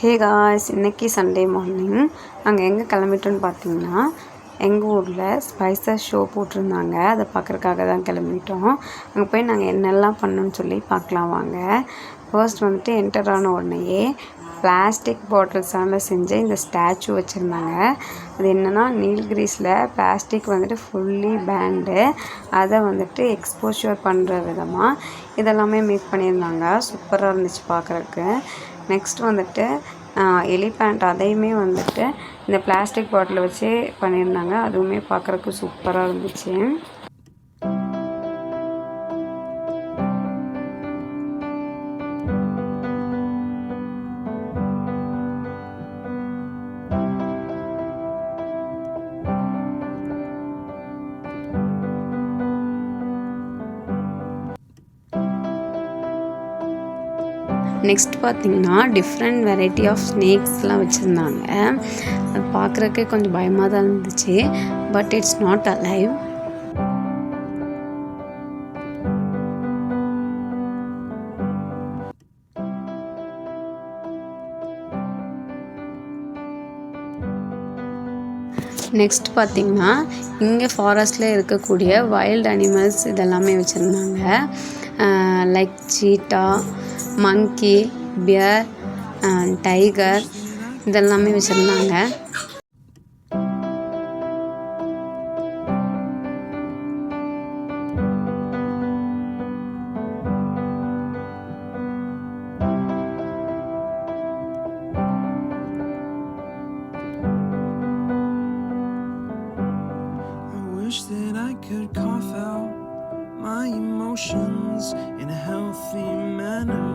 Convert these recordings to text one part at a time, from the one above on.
Hey guys, இன்றைக்கி Sunday morning நாங்கள் எங்கே கிளம்பிட்டோன்னு பார்த்தீங்கன்னா எங்கள் ஊரில் ஸ்பைசஸ் ஷோ போட்டிருந்தாங்க. அதை பார்க்குறக்காக தான் கிளம்பிட்டோம். அங்கே போய் நாங்கள் என்னெல்லாம் பண்ணோன்னு சொல்லி பார்க்கலாம் வாங்க. ஃபர்ஸ்ட் வந்துட்டு என்டர் ஆன உடனேயே பிளாஸ்டிக் பாட்டில்ஸால் செஞ்ச இந்த ஸ்டாச்சு வச்சுருந்தாங்க. அது என்னென்னா நீல்கிரிஸில் பிளாஸ்டிக் வந்துட்டு ஃபுல்லி பேண்டு. அதை வந்துட்டு எக்ஸ்போஷர் பண்ணுற விதமாக இதெல்லாமே மேக் பண்ணியிருந்தாங்க. சூப்பராக இருந்துச்சு பார்க்குறக்கு. நெக்ஸ்ட் வந்துட்டு எலிஃபேண்ட், அதையுமே வந்துட்டு இந்த பிளாஸ்டிக் பாட்டில் வச்சு பண்ணியிருந்தாங்க. அதுவுமே பார்க்குறக்கு சூப்பராக இருந்துச்சு. நெக்ஸ்ட் பார்த்திங்கன்னா டிஃப்ரெண்ட் வெரைட்டி ஆஃப் ஸ்னேக்ஸ்லாம் வச்சுருந்தாங்க. அது பார்க்குறக்கே கொஞ்சம் பயமாக தான் இருந்துச்சு. But it's not alive. Next பார்த்திங்கன்னா இங்கே ஃபாரஸ்ட்டில் இருக்கக்கூடிய வைல்ட் அனிமல்ஸ் இதெல்லாமே வச்சுருந்தாங்க. லைக் சீட்டா, மங்கி, பியர், டைகர் இதெல்லாமே வச்சுருந்தாங்க. Wish that I could cough out my emotions in a healthy manner.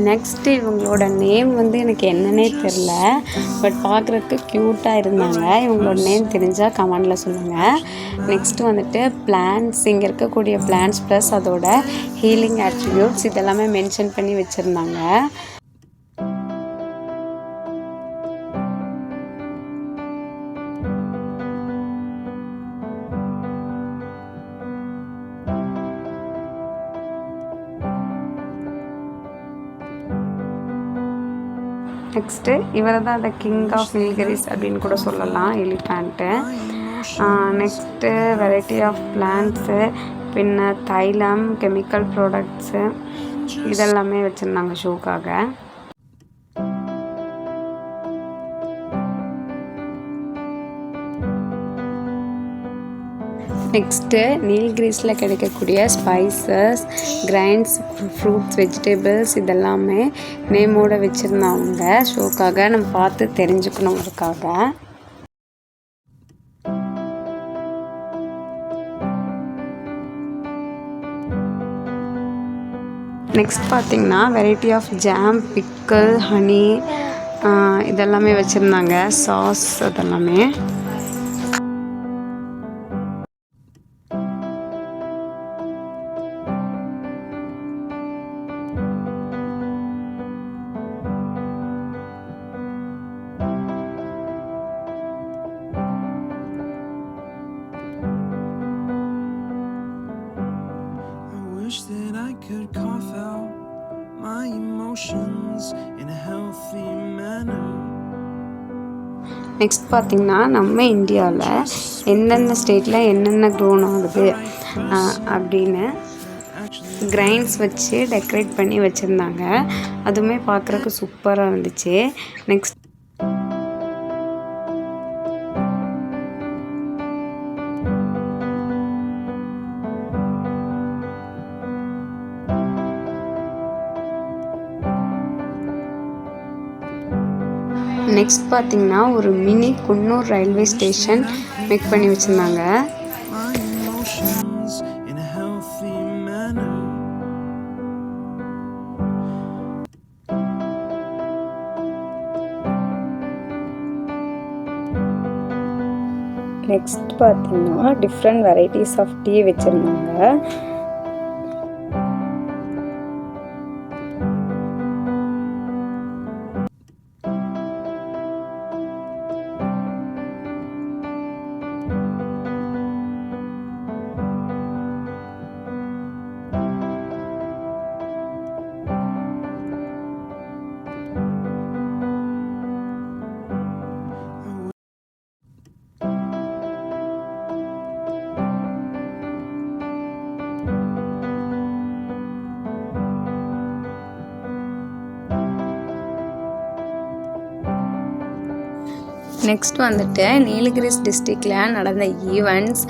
Next இவங்களோட நேம் வந்து எனக்கு என்னன்னே தெரில. பட் பார்க்குறதுக்கு க்யூட்டாக இருந்தாங்க. இவங்களோட நேம் தெரிஞ்சால் கமெண்டில் சொல்லுங்கள். நெக்ஸ்ட்டு வந்துட்டு பிளான்ட்ஸ், இங்கே இருக்கக்கூடிய பிளான்ட்ஸ் ப்ளஸ் அதோட ஹீலிங் ஆட்ரிபியூட்ஸ் இதெல்லாமே மென்ஷன் பண்ணி வச்சுருந்தாங்க. நெக்ஸ்ட்டு இவரை தான் த கிங் ஆஃப் நீல்கிரிஸ் அப்படின்னு கூட சொல்லலாம், elephant. Next variety of plants, பின்ன தைலம், கெமிக்கல் ப்ராடக்ட்ஸு இதெல்லாமே வச்சுருந்தாங்க ஷோக்காக. நெக்ஸ்ட்டு நீல்கிரிஸில் கிடைக்கக்கூடிய ஸ்பைசஸ், கிரைன்ஸ், ஃப்ரூட்ஸ், வெஜிடபிள்ஸ் இதெல்லாமே நேமோடு வச்சுருந்தாங்க ஷோக்காக. நம்ம பார்த்து தெரிஞ்சுக்கணுங்கிறதுக்காக. நெக்ஸ்ட் பார்த்திங்கன்னா variety of jam, pickle, honey இதெல்லாமே வச்சுருந்தாங்க. சாஸ் அதெல்லாமே. Wish that I could cough out my emotions in a healthy manner. Next பார்த்திங்கன்னா நம்ம இந்தியாவில் எந்தெந்த ஸ்டேட்டில் என்னென்ன க்ரோன் ஆகுது அப்படின்னு கிரைன்ஸ் வச்சு டெக்கரேட் பண்ணி வச்சுருந்தாங்க. அதுவுமே பார்க்குறக்கு சூப்பராக இருந்துச்சு. நெக்ஸ்ட் நெக்ஸ்ட் பார்த்திங்கன்னா ஒரு mini Coonoor railway station make பண்ணி வச்சுருந்தாங்க. நெக்ஸ்ட் பார்த்திங்கன்னா டிஃப்ரெண்ட் வெரைட்டிஸ் ஆஃப் டீ வச்சுருந்தாங்க. நெக்ஸ்ட் வந்துட்டு நீலகிரிஸ் டிஸ்ட்ரிக்டில் நடந்த ஈவெண்ட்ஸ்,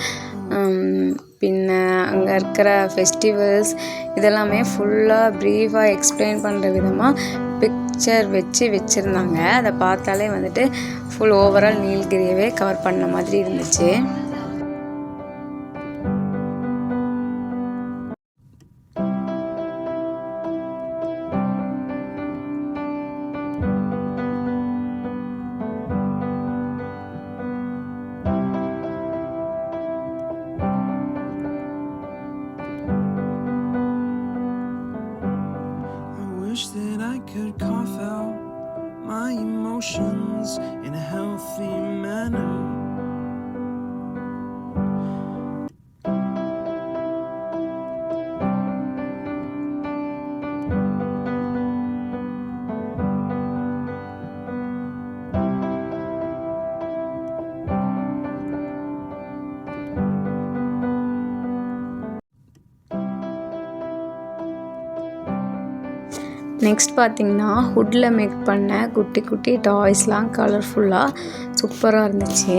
பின்ன அங்கே இருக்கிற ஃபெஸ்டிவல்ஸ் இதெல்லாமே ஃபுல்லாக ப்ரீஃபாக எக்ஸ்பிளைன் பண்ணுற விதமாக பிக்சர் வச்சுருந்தாங்க. அதை பார்த்தாலே வந்துட்டு ஃபுல் ஓவரால் நீலகிரியவே கவர் பண்ண மாதிரி இருந்துச்சு. Wish that I could cough out my emotions in a healthy manner. Next பார்த்திங்கன்னா ஹுட்டில் மேக் பண்ண குட்டி குட்டி டாய்ஸ்லாம் கலர்ஃபுல்லாக சூப்பராக இருந்துச்சு.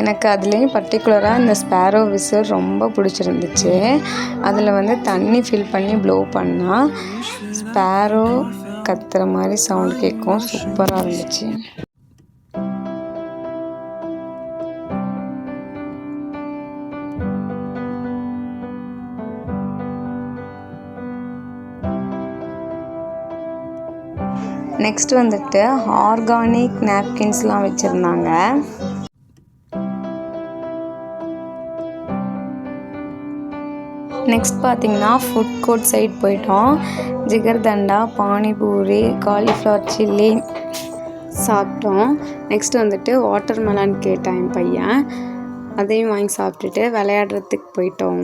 எனக்கு அதுலேயும் பர்டிகுலராக இந்த ஸ்பேரோ விசில் ரொம்ப பிடிச்சிருந்துச்சு. அதில் வந்து தண்ணி ஃபில் பண்ணி ப்ளோ பண்ணால் ஸ்பேரோ கத்துற மாதிரி சவுண்ட் கேட்கும். சூப்பராக இருந்துச்சு. நெக்ஸ்ட் வந்துட்டு ஆர்கானிக் நாப்கின்ஸ்லாம் வச்சுருந்தாங்க. நெக்ஸ்ட் பார்த்திங்கன்னா ஃபுட் கோர்ட் சைட் போயிட்டோம். ஜிகர்தண்டா, பானிபூரி, காலிஃப்ளவர் சில்லி சாப்பிட்டோம். நெக்ஸ்ட் வந்துட்டு வாட்டர் மெலன் கேட்டான் என் பையன். அதையும் வாங்கி சாப்பிட்டுட்டு விளையாடுறதுக்கு போயிட்டோம்.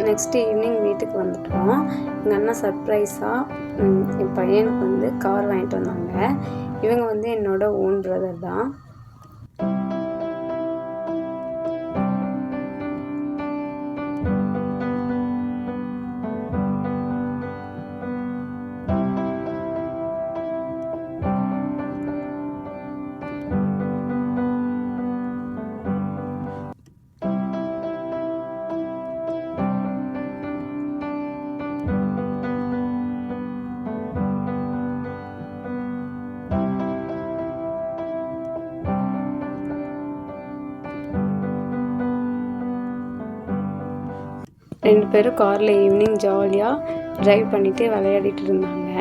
நெக்ஸ்ட் ஈவினிங் வீட்டுக்கு வந்துட்டோம். எங்கள் அண்ணா சர்ப்ரைஸாக என் பையனுக்கு வந்து கார் வாங்கிட்டு வந்தாங்க. இவங்க வந்து என்னோட ஓன் பிரதர் தான். 2 பேரும் காரில் ஈவினிங் ஜாலியாக ட்ரைவ் பண்ணிவிட்டு விளையாடிட்டு இருந்தாங்க.